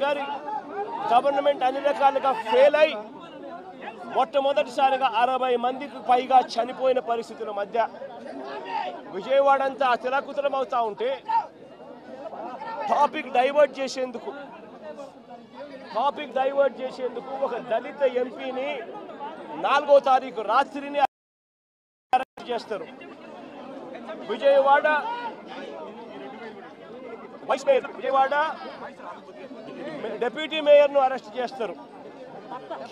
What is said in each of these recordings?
గారి గవర్నమెంట్ అన్ని రకాలుగా ఫెయిల్ అయి మొట్టమొదటిసారిగా 60 మందికి పైగా చనిపోయిన పరిస్థితుల మధ్య విజయవాడ అంతా అతలాకుతలం అవుతా ఉంటే టాపిక్ డైవర్ట్ చేసేందుకు ఒక దళిత ఎంపీని 4వ తారీఖు రాత్రిని అరెస్ట్ చేస్తారు. Vijayawada vice mayor, Vijayawada deputy మేయర్ను అరెస్ట్ చేస్తారు.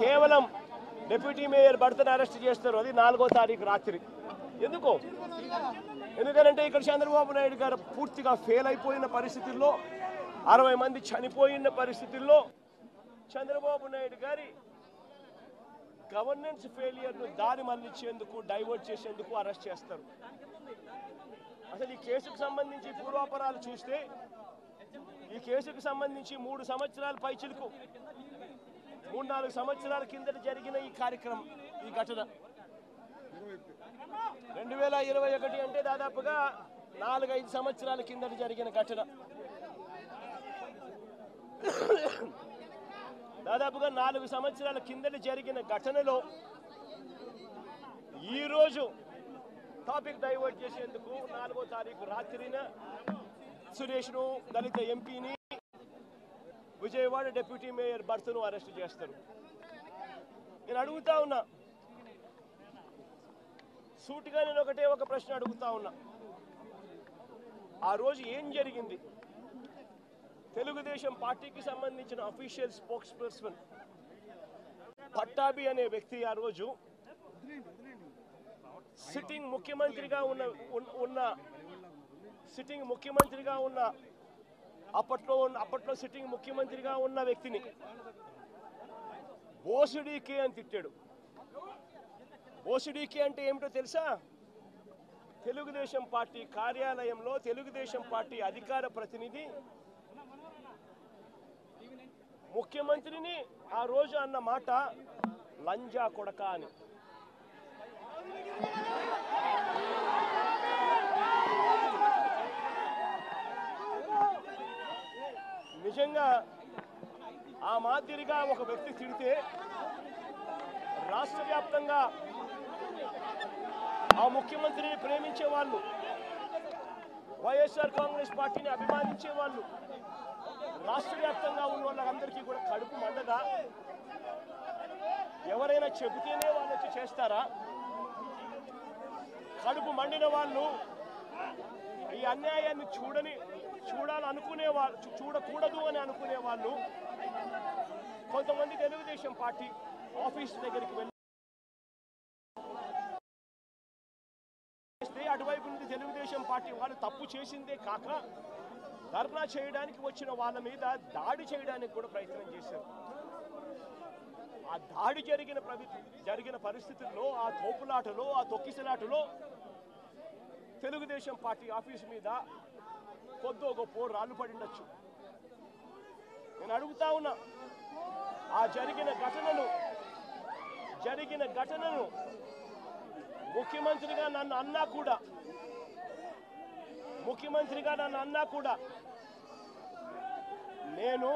కేవలం డిప్యూటీ మేయర్ భర్తను అరెస్ట్ చేస్తారు. అది 4వ తారీఖు రాత్రి. ఎందుకంటే ఇక్కడ చంద్రబాబు నాయుడు గారు పూర్తిగా ఫెయిల్ అయిపోయిన పరిస్థితుల్లో, 60 మంది చనిపోయిన పరిస్థితుల్లో చంద్రబాబు నాయుడు గారి గవర్నెన్స్ ఫెయిలియర్ను దారి మళ్లించేందుకు, డైవర్ట్ చేసేందుకు అరెస్ట్ చేస్తారు. అసలు ఈ కేసుకు సంబంధించి పూర్వాపరాలు చూస్తే ఈ కేసుకు సంబంధించి 3 సంవత్సరాల పైచిలకు 3-4 సంవత్సరాల కిందట జరిగిన ఈ కార్యక్రమం, ఈ ఘటన 2021 అంటే దాదాపుగా 4-5 సంవత్సరాల కిందట జరిగిన ఘటన. దాదాపుగా 4 సంవత్సరాల కిందట జరిగిన ఘటనలో ఈరోజు టాపిక్ డైవర్ట్ చేసేందుకు 4వ తారీఖు రాత్రిన సురేష్ను, దళిత ఎంపీని, విజయవాడ డిప్యూటీ మేయర్ భర్తను అరెస్ట్ చేస్తారు. నేను అడుగుతా ఉన్నా, సూటిగా నేను ఒక ప్రశ్న అడుగుతా ఉన్నా. ఆ రోజు ఏం జరిగింది? తెలుగుదేశం పార్టీకి సంబంధించిన అఫీషియల్ స్పోక్స్ పర్సన్ పట్టాభి అనే వ్యక్తి ఆ రోజు సిట్టింగ్ ముఖ్యమంత్రిగా ఉన్న అప్పట్లో సిట్టింగ్ ముఖ్యమంత్రిగా ఉన్న వ్యక్తిని బోసుడీకే అని తిట్టాడు. బోసుడీకే అంటే ఏమిటో తెలుసా? తెలుగుదేశం పార్టీ కార్యాలయంలో తెలుగుదేశం పార్టీ అధికార ప్రతినిధి ముఖ్యమంత్రిని ఆ రోజు అన్న మాట లంజా కొడక అని. నిజంగా ఆ మాదిరిగా ఒక వ్యక్తి తిడితే రాష్ట్ర వ్యాప్తంగా ఆ ముఖ్యమంత్రిని ప్రేమించే వాళ్ళు, వైఎస్ఆర్ కాంగ్రెస్ పార్టీని అభిమానించే వాళ్ళు, రాష్ట్ర వ్యాప్తంగా ఉన్న వాళ్ళందరికీ కూడా కడుపు మండదా? ఎవరైనా చెబితేనే వాళ్ళు వచ్చి చేస్తారా? కడుపు మండిన వాళ్ళు, ఈ అన్యాయాన్ని చూడాలనుకునే వాళ్ళు, చూడకూడదు అని అనుకునే వాళ్ళు కొంతమంది తెలుగుదేశం పార్టీ ఆఫీస్ దగ్గరికి వెళ్ళి అటువైపు నుండి తెలుగుదేశం పార్టీ వాళ్ళు తప్పు చేసిందే కాక ధర్నా చేయడానికి వచ్చిన వాళ్ళ మీద దాడి చేయడానికి కూడా ప్రయత్నం చేశారు. ఆ దాడి జరిగిన పరిస్థితుల్లో, ఆ తోపులాటలో, ఆ తొక్కిసలాటలో తెలుగుదేశం పార్టీ ఆఫీస్ మీద కొద్దో గొప్ప రాళ్ళు పడిండొచ్చు. నేను అడుగుతా ఉన్నా, ఆ జరిగిన ఘటనను ముఖ్యమంత్రిగా నన్ను అన్నా కూడా నేను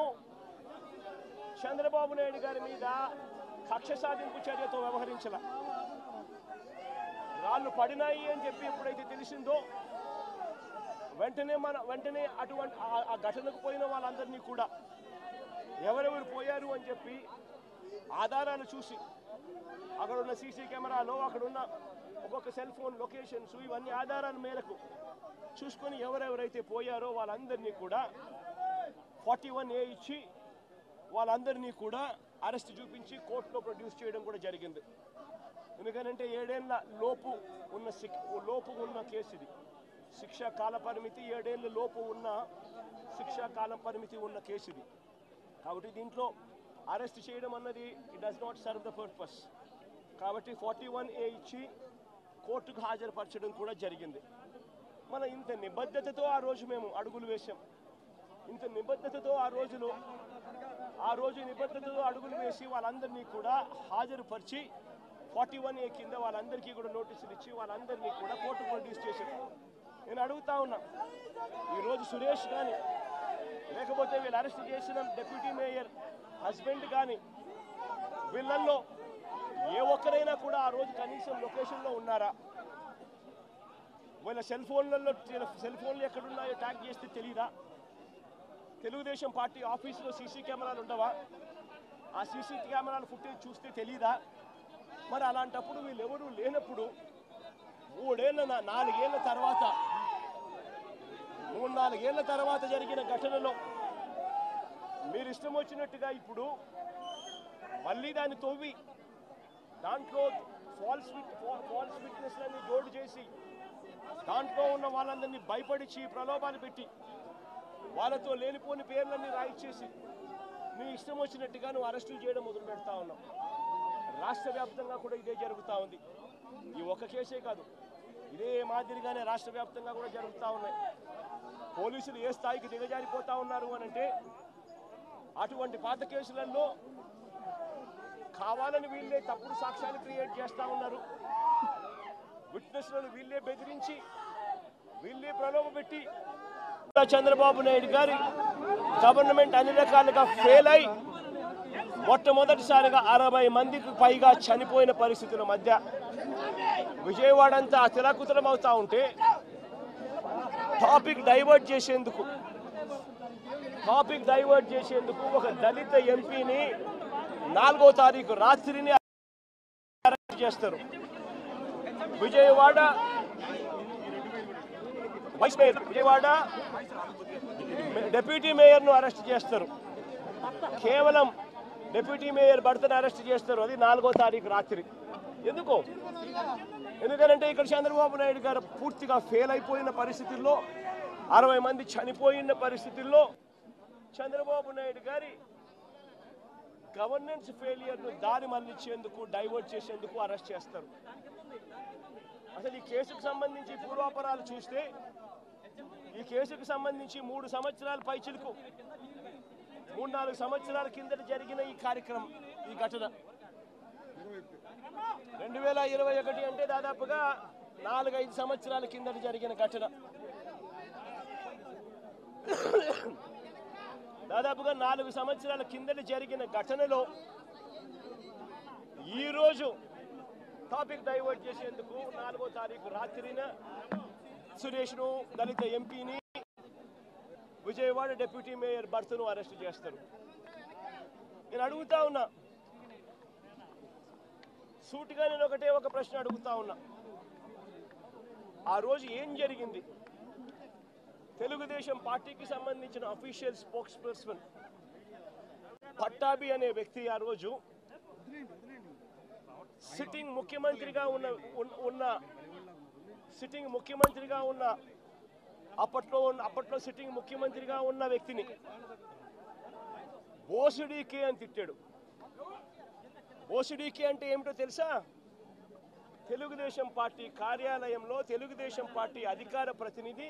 చంద్రబాబు నాయుడు గారి మీద కక్ష సాధింపు చర్యతో వ్యవహరించాల. రాళ్ళు పడినాయి అని చెప్పి ఎప్పుడైతే తెలిసిందో వెంటనే అటువంటి ఆ ఘటనకు పోయిన వాళ్ళందరినీ కూడా ఎవరెవరు పోయారు అని చెప్పి ఆధారాలు చూసి, అక్కడ ఉన్న సీసీ కెమెరాలో, అక్కడున్న ఒక్కొక్క సెల్ ఫోన్ లొకేషన్స్, ఇవన్నీ ఆధారాల మేరకు చూసుకొని ఎవరెవరైతే పోయారో వాళ్ళందరినీ కూడా 41A ఇచ్చి వాళ్ళందరినీ కూడా అరెస్ట్ చూపించి కోర్టులో ప్రొడ్యూస్ చేయడం కూడా జరిగింది. ఎందుకంటే 7 ఏళ్ల లోపు ఉన్న కేసు ఇది. శిక్షా కాల పరిమితి 7 ఏళ్ల లోపు ఉన్న శిక్షా కాల పరిమితి ఉన్న కేసు ఇది. కాబట్టి దీంట్లో అరెస్ట్ చేయడం అన్నది it does not serve the purpose. కాబట్టి 41A ఇచ్చి కోర్టుకు హాజరుపరచడం కూడా జరిగింది. మన ఇంత నిబద్ధతతో ఆ రోజు మేము అడుగులు వేసాం. ఇంత నిబద్ధతతో ఆ రోజు నిబద్ధతతో అడుగులు వేసి వాళ్ళందరినీ కూడా హాజరుపరిచి 41A కింద వాళ్ళందరికీ కూడా నోటీసులు ఇచ్చి వాళ్ళందరినీ కూడా కోర్టు ప్రొడ్యూస్ చేశారు. నేను అడుగుతా ఉన్నా, ఈరోజు సురేష్ కానీ లేకపోతే వీళ్ళు అరెస్ట్ చేసిన డిప్యూటీ మేయర్ హస్బెండ్ కానీ వీళ్ళల్లో ఏ ఒక్కరైనా కూడా ఆ రోజు కనీసం లొకేషన్లో ఉన్నారా? వీళ్ళ సెల్ ఫోన్లు ఎక్కడున్నాయో ట్యాగ్ చేస్తే తెలియదా? తెలుగుదేశం పార్టీ ఆఫీసులో సీసీ కెమెరాలు ఉండవా? ఆ సీసీ కెమెరాల ఫుటేజ్ చూస్తే తెలియదా? మరి అలాంటప్పుడు వీళ్ళెవరూ లేనప్పుడు 4 తర్వాత జరిగిన ఘటనలో మీరు ఇష్టం వచ్చినట్టుగా ఇప్పుడు మళ్ళీ దాన్ని తవ్వి దాంట్లో ఫాల్స్ విట్నెస్లని జోడు చేసి దాంట్లో ఉన్న వాళ్ళందరినీ భయపడిచి ప్రలోభాలు పెట్టి వాళ్ళతో లేనిపోని పేర్లన్నీ రాయిచ్చేసి నీ ఇష్టం వచ్చినట్టుగా నువ్వు అరెస్టులు చేయడం మొదలు పెడతా ఉన్నావు. రాష్ట్ర వ్యాప్తంగా కూడా ఇదే జరుగుతూ ఉంది. ఈ ఒక్క కేసే కాదు, ఇదే మాదిరిగానే రాష్ట్ర వ్యాప్తంగా కూడా జరుగుతూ ఉన్నాయి. పోలీసులు ఏ స్థాయికి దిగజారిపోతా ఉన్నారు అనంటే అటువంటి పాత కేసులలో కావాలని వీళ్ళే తప్పుడు సాక్ష్యాలు క్రియేట్ చేస్తూ ఉన్నారు. విట్నెస్లను వీళ్ళే బెదిరించి వీళ్ళే ప్రలోభ పెట్టి చంద్రబాబు నాయుడు గారి గవర్నమెంట్ అన్ని రకాలుగా ఫెయిల్ అయి మొట్టమొదటిసారిగా 60 మందికి పైగా చనిపోయిన పరిస్థితుల మధ్య విజయవాడ అంతా అతలాకుతలం అవుతా ఉంటే టాపిక్ డైవర్ట్ చేసేందుకు ఒక దళిత ఎంపీని 4వ తారీఖు రాత్రిని అరెస్ట్ చేస్తారు. విజయవాడ డిప్యూటీ మేయర్ను అరెస్ట్ చేస్తారు. కేవలం డిప్యూటీ మేయర్ భర్తను అరెస్ట్ చేస్తారు. అది 4వ తారీఖు రాత్రి. ఎందుకంటే ఇక్కడ చంద్రబాబు నాయుడు గారు పూర్తిగా ఫెయిల్ అయిపోయిన పరిస్థితుల్లో 60 మంది చనిపోయిన పరిస్థితుల్లో చంద్రబాబు నాయుడు గారి గవర్నెన్స్ ఫెయిలియర్ను దారి మళ్లించేందుకు డైవర్ట్ చేసేందుకు అరెస్ట్ చేస్తారు. అసలు ఈ కేసుకు సంబంధించి పూర్వాపరాలు చూస్తే ఈ కేసుకు సంబంధించి 3 సంవత్సరాల పైచిలకు 3-4 సంవత్సరాల కిందట జరిగిన ఈ కార్యక్రమం, ఈ ఘటన 2021 అంటే దాదాపుగా 4-5 సంవత్సరాల కిందట జరిగిన ఘటన. దాదాపుగా 4 సంవత్సరాల కిందట జరిగిన ఘటనలో ఈరోజు టాపిక్ డైవర్ట్ చేసేందుకు 4వ తారీఖు రాత్రిన సురేష్ను దళిత ఎంపీని విజయవాడ డిప్యూటీ మేయర్ భర్తను అరెస్ట్ చేస్తారు. నేను అడుగుతా ఉన్నా, సూటిగా నేను ఒక ప్రశ్న అడుగుతా ఉన్నా. ఆ రోజు ఏం జరిగింది? తెలుగుదేశం పార్టీకి సంబంధించిన అఫీషియల్ స్పోక్స్ పర్సన్ పట్టాభి అనే వ్యక్తి ఆ రోజు సిట్టింగ్ ముఖ్యమంత్రిగా ఉన్న అప్పట్లో సిట్టింగ్ ముఖ్యమంత్రిగా ఉన్న వ్యక్తిని బోసుడీకే అని తిట్టాడు. బోసుడీకే అంటే ఏమిటో తెలుసా? తెలుగుదేశం పార్టీ కార్యాలయంలో తెలుగుదేశం పార్టీ అధికార ప్రతినిధి